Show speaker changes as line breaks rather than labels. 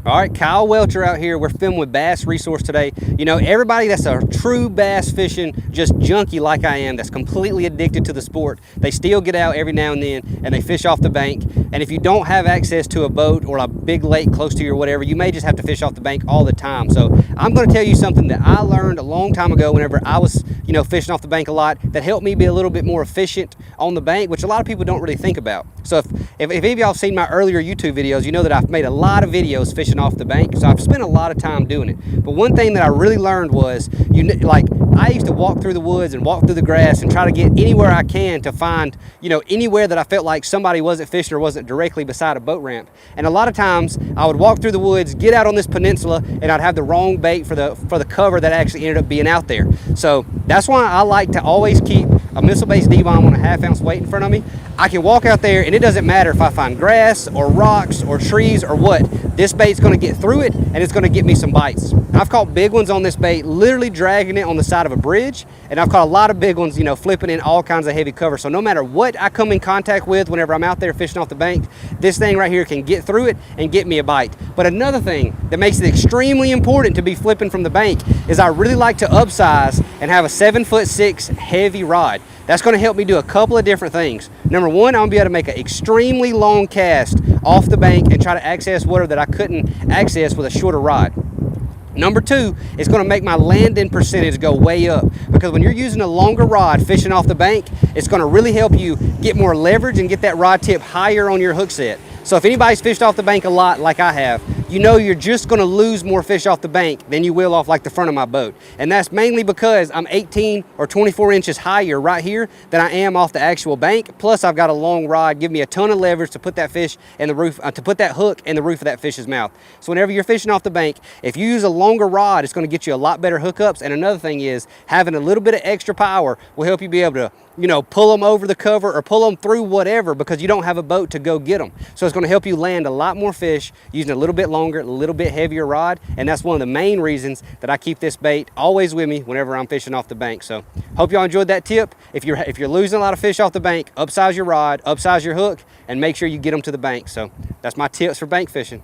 All right, Kyle Welcher out here. We're filming with Bass Resource today. You know, everybody that's a true bass fishing, just junkie like I am, that's completely addicted to the sport, they still get out every now and then and they fish off the bank. And if you don't have access to a boat or a big lake close to you or whatever, you may just have to fish off the bank all the time. So I'm going to tell you something that I learned a long time ago whenever I was, you know, fishing off the bank a lot, that helped me be a little bit more efficient on the bank, which a lot of people don't really think about. So if any of y'all have seen my earlier YouTube videos, you know that I've made a lot of videos fishing off the bank, so I've spent a lot of time doing it. But one thing that I really learned was, I used to walk through the woods and walk through the grass and try to get anywhere I can to find, you know, anywhere that I felt like somebody wasn't fishing or wasn't directly beside a boat ramp. And a lot of times I would walk through the woods, get out on this peninsula, and I'd have the wrong bait for the cover that actually ended up being out there. So that's why I like to always keep a missile-based D-bomb on a 1/2 ounce weight in front of me. I can walk out there and it doesn't matter if I find grass or rocks or trees or what. This bait's gonna get through it and it's gonna get me some bites. I've caught big ones on this bait, literally dragging it on the side of a bridge, and I've caught a lot of big ones, you know, flipping in all kinds of heavy cover. So no matter what I come in contact with whenever I'm out there fishing off the bank, this thing right here can get through it and get me a bite. But another thing that makes it extremely important to be flipping from the bank is I really like to upsize and have a 7'6" heavy rod. That's gonna help me do a couple of different things. Number one, I'm gonna be able to make an extremely long cast off the bank and try to access water that I couldn't access with a shorter rod. Number two, it's gonna make my landing percentage go way up, because when you're using a longer rod fishing off the bank, it's gonna really help you get more leverage and get that rod tip higher on your hook set. So if anybody's fished off the bank a lot like I have, you know you're just gonna lose more fish off the bank than you will off like the front of my boat. And that's mainly because I'm 18 or 24 inches higher right here than I am off the actual bank. Plus I've got a long rod, give me a ton of leverage to put that fish in the roof, to put that hook in the roof of that fish's mouth. So whenever you're fishing off the bank, if you use a longer rod, it's gonna get you a lot better hookups. And another thing is, having a little bit of extra power will help you be able to, you know, pull them over the cover or pull them through whatever, because you don't have a boat to go get them. So it's going to help you land a lot more fish using a little bit longer, a little bit heavier rod. And that's one of the main reasons that I keep this bait always with me whenever I'm fishing off the bank. So hope y'all enjoyed that tip. If you're losing a lot of fish off the bank, upsize your rod, upsize your hook, and make sure you get them to the bank. So that's my tips for bank fishing.